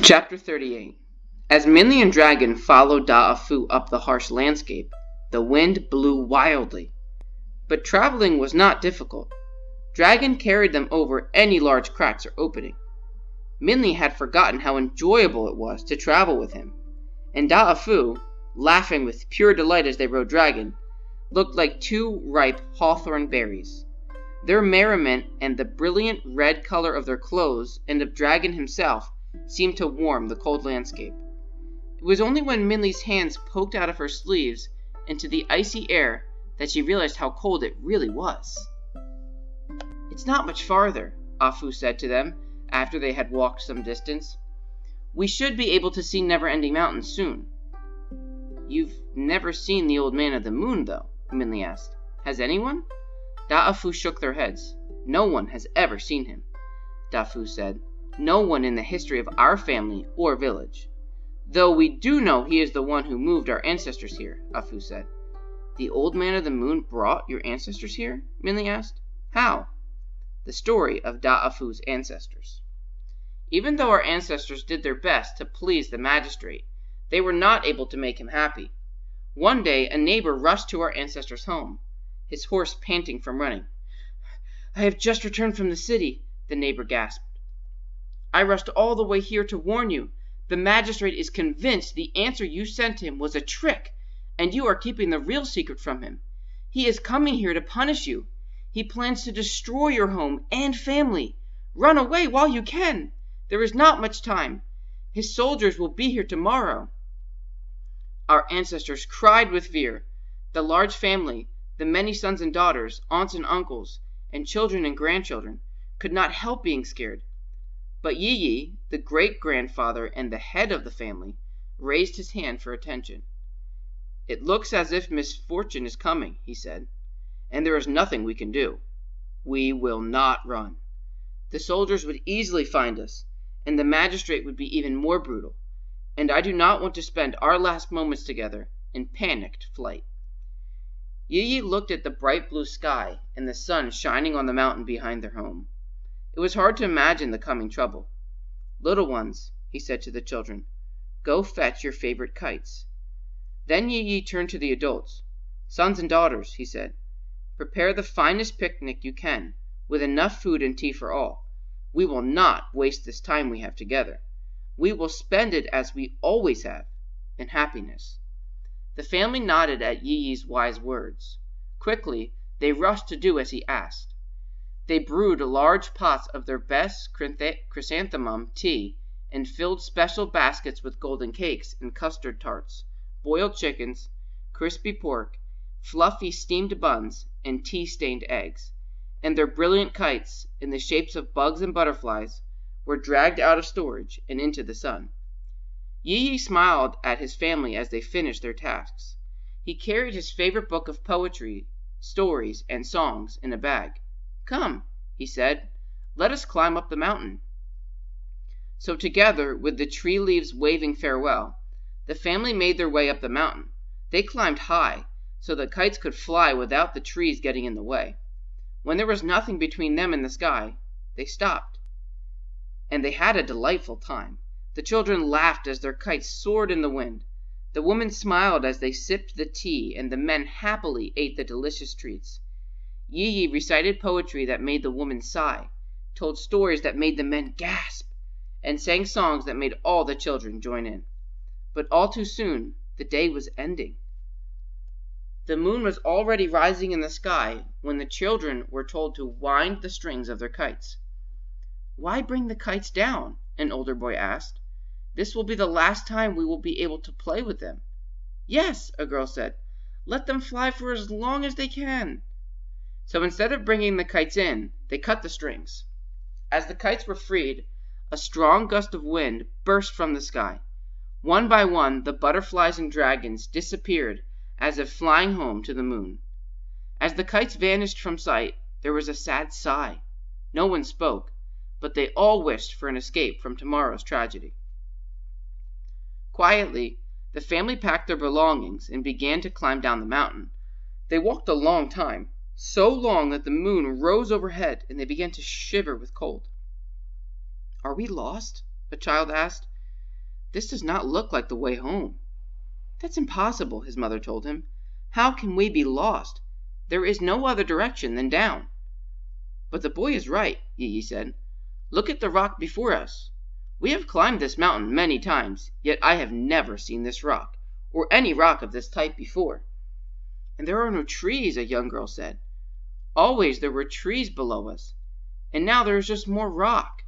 Chapter 38. As Minley and Dragon followed Da'afu up the harsh landscape, the wind blew wildly. But traveling was not difficult. Dragon carried them over any large cracks or opening. Minley had forgotten how enjoyable it was to travel with him, and Da'afu, laughing with pure delight as they rode Dragon, looked like two ripe hawthorn berries. Their merriment and the brilliant red color of their clothes and of Dragon himself seemed to warm the cold landscape. It was only when Minley's hands poked out of her sleeves into the icy air that she realized how cold it really was. "It's not much farther," Afu said to them after they had walked some distance. "We should be able to see Never-Ending Mountain soon." "You've never seen the Old Man of the Moon, though?" Minley asked. "Has anyone?" Da'afu shook their heads. "No one has ever seen him," Da'afu said. "No one in the history of our family or village. Though we do know he is the one who moved our ancestors here," Afu said. "The Old Man of the Moon brought your ancestors here?" Minley asked. "How?" The story of Da'afu's ancestors. Even though our ancestors did their best to please the magistrate, they were not able to make him happy. One day a neighbor rushed to our ancestor's home, his horse panting from running. "I have just returned from the city," the neighbor gasped. "I rushed all the way here to warn you. The magistrate is convinced the answer you sent him was a trick, and you are keeping the real secret from him. He is coming here to punish you. He plans to destroy your home and family. Run away while you can. There is not much time. His soldiers will be here tomorrow." Our ancestors cried with fear. The large family, the many sons and daughters, aunts and uncles, and children and grandchildren, could not help being scared. But Yi, the great-grandfather and the head of the family, raised his hand for attention. "It looks as if misfortune is coming," he said, "and there is nothing we can do. We will not run. The soldiers would easily find us, and the magistrate would be even more brutal, and I do not want to spend our last moments together in panicked flight." Yi looked at the bright blue sky and the sun shining on the mountain behind their home. It was hard to imagine the coming trouble. "Little ones," he said to the children, "go fetch your favorite kites." Then Yi turned to the adults. "Sons and daughters," he said, "prepare the finest picnic you can, with enough food and tea for all. We will not waste this time we have together. We will spend it as we always have, in happiness." The family nodded at Yi's wise words. Quickly, they rushed to do as he asked. They brewed large pots of their best chrysanthemum tea and filled special baskets with golden cakes and custard tarts, boiled chickens, crispy pork, fluffy steamed buns, and tea-stained eggs. And their brilliant kites, in the shapes of bugs and butterflies, were dragged out of storage and into the sun. Yi smiled at his family as they finished their tasks. He carried his favorite book of poetry, stories, and songs in a bag. "Come," he said, "let us climb up the mountain." So together, with the tree leaves waving farewell, the family made their way up the mountain. They climbed high, so that kites could fly without the trees getting in the way. When there was nothing between them and the sky, they stopped. And they had a delightful time. The children laughed as their kites soared in the wind. The women smiled as they sipped the tea, and the men happily ate the delicious treats. Yi recited poetry that made the women sigh, told stories that made the men gasp, and sang songs that made all the children join in. But all too soon, the day was ending. The moon was already rising in the sky when the children were told to wind the strings of their kites. "Why bring the kites down?" an older boy asked. "This will be the last time we will be able to play with them." "Yes," a girl said. "Let them fly for as long as they can." So instead of bringing the kites in, they cut the strings. As the kites were freed, a strong gust of wind burst from the sky. One by one, the butterflies and dragons disappeared as if flying home to the moon. As the kites vanished from sight, there was a sad sigh. No one spoke, but they all wished for an escape from tomorrow's tragedy. Quietly, the family packed their belongings and began to climb down the mountain. They walked a long time, so long that the moon rose overhead and they began to shiver with cold. "Are we lost?" a child asked. "This does not look like the way home." "That's impossible," his mother told him. "How can we be lost? There is no other direction than down." "But the boy is right," Yi said. "Look at the rock before us. We have climbed this mountain many times, yet I have never seen this rock, or any rock of this type before." "And there are no trees," a young girl said. "Always there were trees below us, and now there is just more rock."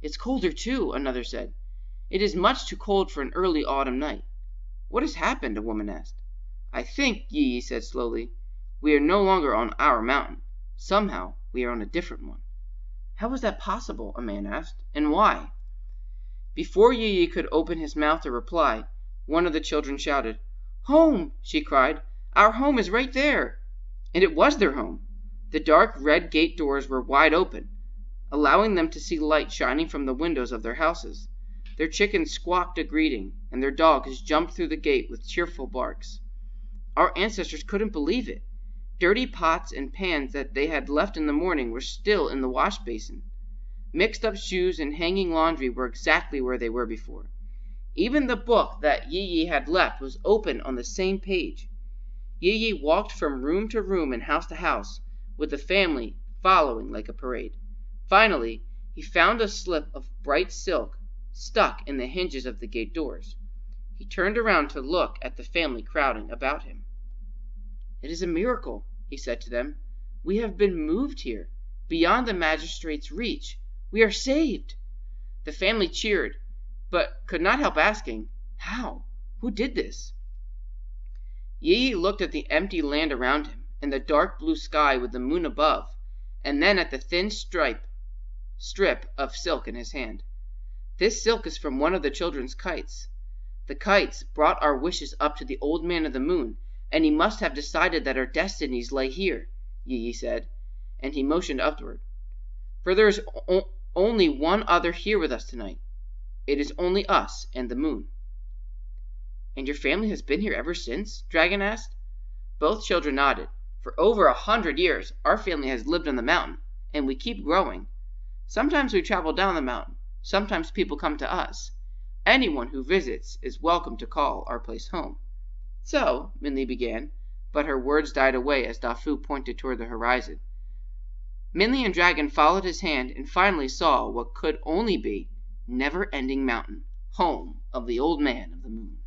"It's colder too," another said. "It is much too cold for an early autumn night." "What has happened?" a woman asked. "I think," Yi said slowly, "we are no longer on our mountain. Somehow we are on a different one." "How is that possible?" a man asked. "And why?" Before Yi could open his mouth to reply, one of the children shouted. "Home!" she cried. "Our home is right there!" And it was their home. The dark red gate doors were wide open, allowing them to see light shining from the windows of their houses. Their chickens squawked a greeting, and their dogs jumped through the gate with cheerful barks. Our ancestors couldn't believe it. Dirty pots and pans that they had left in the morning were still in the wash basin. Mixed up shoes and hanging laundry were exactly where they were before. Even the book that Yi had left was open on the same page. Yi walked from room to room and house to house, with the family following like a parade. Finally, he found a slip of bright silk stuck in the hinges of the gate doors. He turned around to look at the family crowding about him. "It is a miracle," he said to them. "We have been moved here, beyond the magistrate's reach. We are saved." The family cheered, but could not help asking, "How? Who did this?" Yi looked at the empty land around him, and the dark blue sky with the moon above, and then at the thin strip of silk in his hand. "This silk is from one of the children's kites. The kites brought our wishes up to the old man of the moon, and he must have decided that our destinies lay here," Yi said, and he motioned upward. "For there is only one other here with us tonight. It is only us and the moon." "And your family has been here ever since?" Dragon asked. Both children nodded. "For over 100 years, our family has lived on the mountain, and we keep growing. Sometimes we travel down the mountain. Sometimes people come to us. Anyone who visits is welcome to call our place home." "So," Minli began, but her words died away as Dafu pointed toward the horizon. Minli and Dragon followed his hand and finally saw what could only be Never-Ending Mountain, home of the Old Man of the Moon.